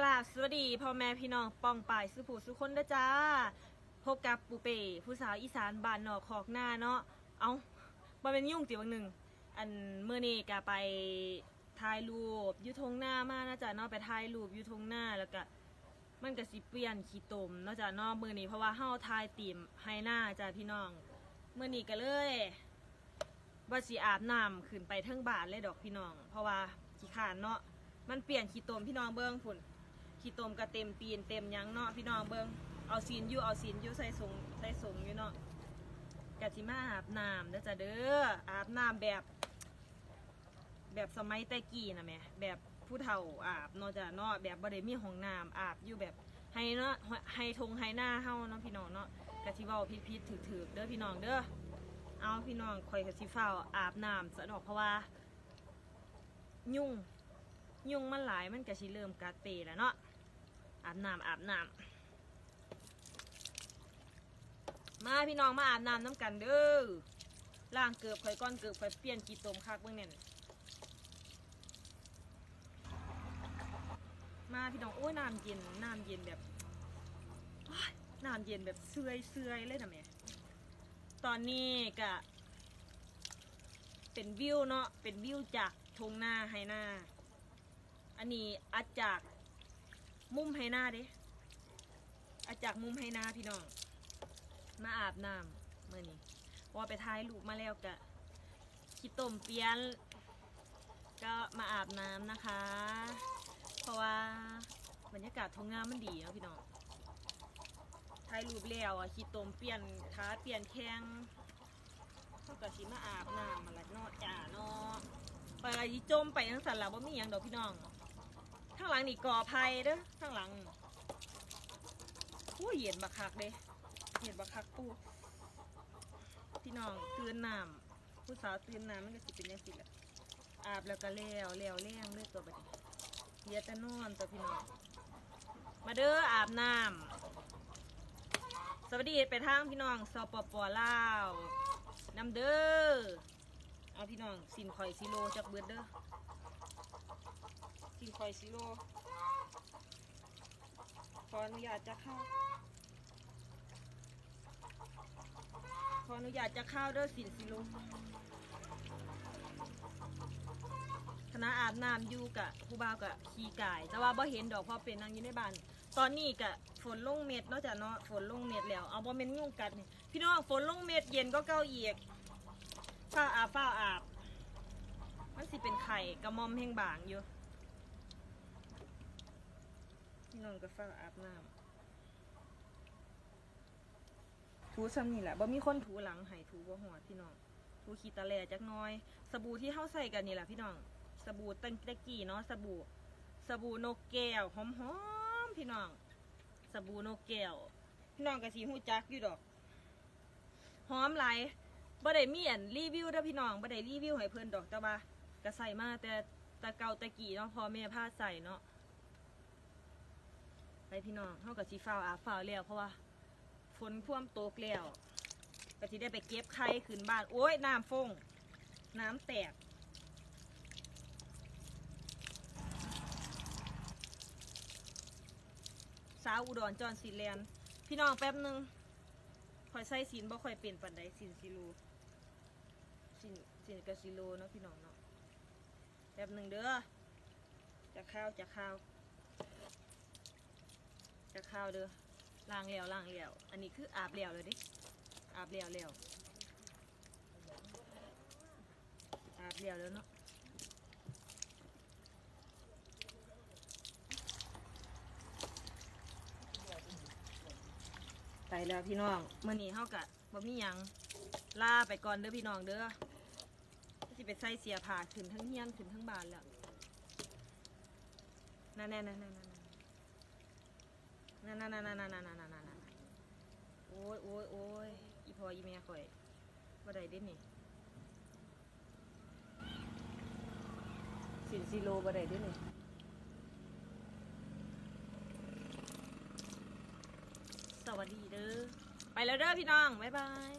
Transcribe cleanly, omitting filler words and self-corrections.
กราบสวัสดีพ่อแม่พี่น้องป้องป่ายสุผู้สุคนด้วยจ้าพบกับปูเป้ผู้สาวอีสานบ้านนอกขอกหน้าเนาะเอาบ่เป็นยุ่งติบางหนึ่งอันเมื่อนี้ก็ไปถ่ายรูปยูทงหน้ามานะจ๊ะเนาะไปถ่ายรูปยูทงหน้าแล้วก็มันก็สิเปลี่ยนขี้ตมเนาะจ๊ะเนาะมื่อนี้เพราะว่าเฮาถ่ายตีมไฮหน้าจ้ะพี่น้องเมื่อนี้ก็เลยว่าสิอาบน้ำขึ้นไปเทิงบ้านเลยดอกพี่น้องเพราะว่าขี้ขานเนาะมันเปลี่ยนขี้ตมพี่น้องเบิ้งฝุ่นขี้ตมก็เต็มตีนเต็มยังเนาะพี่น้องเบิ้งเอาซีนอยู่ใส่สงอยู่เนาะกะสิมาอาบน้ำเด้อจ้ะเด้ออาบน้ำแบบสมัยแต่กี้นะแม่แบบผู้เฒ่าอาบเนาะจ้ะเนาะแบบบ่ได้มีห้องน้ำอาบอยู่แบบให้เนาะให้ทงให้หน้าเฮาเนาะพี่น้องเนาะกะสิเว้าผิดๆถือๆเด้อพี่น้องเด้อเอาพี่น้องข่อยกะสิฟ้าวอาบน้ำซะดอกเพราะว่ายุ่งมันหลายมันก็สิเริ่มกัดเตะแล้วเนาะอาบน้ำมาพี่น้องมาอาบน้ำน้ำกันเด้อล้างเกือบข่อยก้อนเกือบข่อยเปลี่ยนขี้ตมคักเบิ่งเนี่ยมาพี่น้องโอ้ยน้ำเย็นแบบน้ำเย็นแบบเสื่อยเลยนะแม่ตอนนี้ก็เป็นวิวเนาะเป็นวิวจากทงหน้าไฮหน้าอันนี้อาจากมุมไฮหน้าเด้อาจากมุมไฮหน้าพี่น้องมาอาบน้ำเมื่อนี้ว่าไปถ่ายรูปมาแล้วกะขี้ตมเปลี่ยนก็มาอาบน้ำนะคะเพราะว่าบรรยากาศทงหน้ามันดีเนาะพี่น้องถ่ายรูปแล้วอ่ะขี้ตมเปลี่ยนขาเปลี่ยนแข้งเท่ากับชิมาอาบน้ำมาละเนาะจ่าเนาะไปอะไรจมไปทั้งสันหลังว่ามีอย่างดอกพี่น้องข้างหลังนี่ก่อไผ่เด้อข้างหลังผู้เย็นบักคักเด้เย็นบักคักปูพี่น้องตื่นน้ำผู้สาวตื่นน้ำมันก็สิเป็นยังสิแหละอาบแล้วก็แล้วแรงเลยตัวบัดนี้เย็นแต่นอนตัวพี่น้องมาเด้ออาบน้ำสวัสดีไปทางพี่น้องสปป.ลาวน้ำเด้อเอาพี่น้องสินข่อยซิโลจากเบิดเด้อสินข่อยซิโลขออนุญาตจะเข้าเด้อสินซิโลคณะอาบน้ำอยู่กะผู้บ่าวกะขี่ไก่แต่ว่าบ่เห็นดอกเพราะเป็นนางอยู่ในบ้านตอนนี้กะฝนลงเม็ดเนาะจ้ะเนาะฝนลงเม็ดแล้วเอาบ่เม็ดยุ่งกัดนี่พี่น้องฝนลงเม็ดเย็นก็เก้าอีกฝ้าอาบมันสิเป็นไข่กระมอมแห้งบางอยู่พี่น้องก็ฝ้าอาบน้ำถูซ้ำนี่แหละบ่มีคนถูหลังให้ถูบ่หัวพี่น้องถูขี้ตะแลจักน้อยสบู่ที่เฮาใส่กันนี่แหละพี่น้องสบู่ตั้งแต่กี้เนาะสบู่นกแก้วหอมพี่น้องสบู่นกแก้วพี่น้องก็สิฮู้จักอยู่ดอกหอมหลายบ่ได้มีอันรีวิวเด้อพี่น้องบ่ได้รีวิวให้เพิ่นดอกแต่ว่าก็ใส่มาแต่เก่าแต่กี้เนาะพ่อแม่พาใส่เนาะไปพี่น้องเฮาก็สิฟ้าวอาบฟ้าวแล้วเพราะว่าฝนท่วมตกแล้วก็สิได้ไปเก็บไข่ขึ้นบ้านโอ้ยน้ำฟงน้ำแตกสาวอุดรจอนสีแลนพี่น้องแป๊บนึงคอยใส่สินบ่ค่อยเปลี่ยนปันใดสินซิโลสินกับซิโลเนาะพี่น้องเนาะแป๊บนึงเด้อจะข้าวเด้อล้างแล้วอันนี้คืออาบแล้วเลยดิอาบแล้วเนาะไปแล้วพี่น้องเมื่อนี้เฮากะบ่มีหยังลาไปก่อนเด้อพี่น้องเด้อสิไปใส่เสียผ้าขึ้นทั้งเฮียนขึ้นทั้งบ้านแล้วนั่นโอ้ยอีพ่ออีแม่ข่อยบ่ได้เด้นี่สินซิโลบ่ได้เด้นี่สวัสดีเด้อไปแล้วเด้อพี่น้องบ๊ายบาย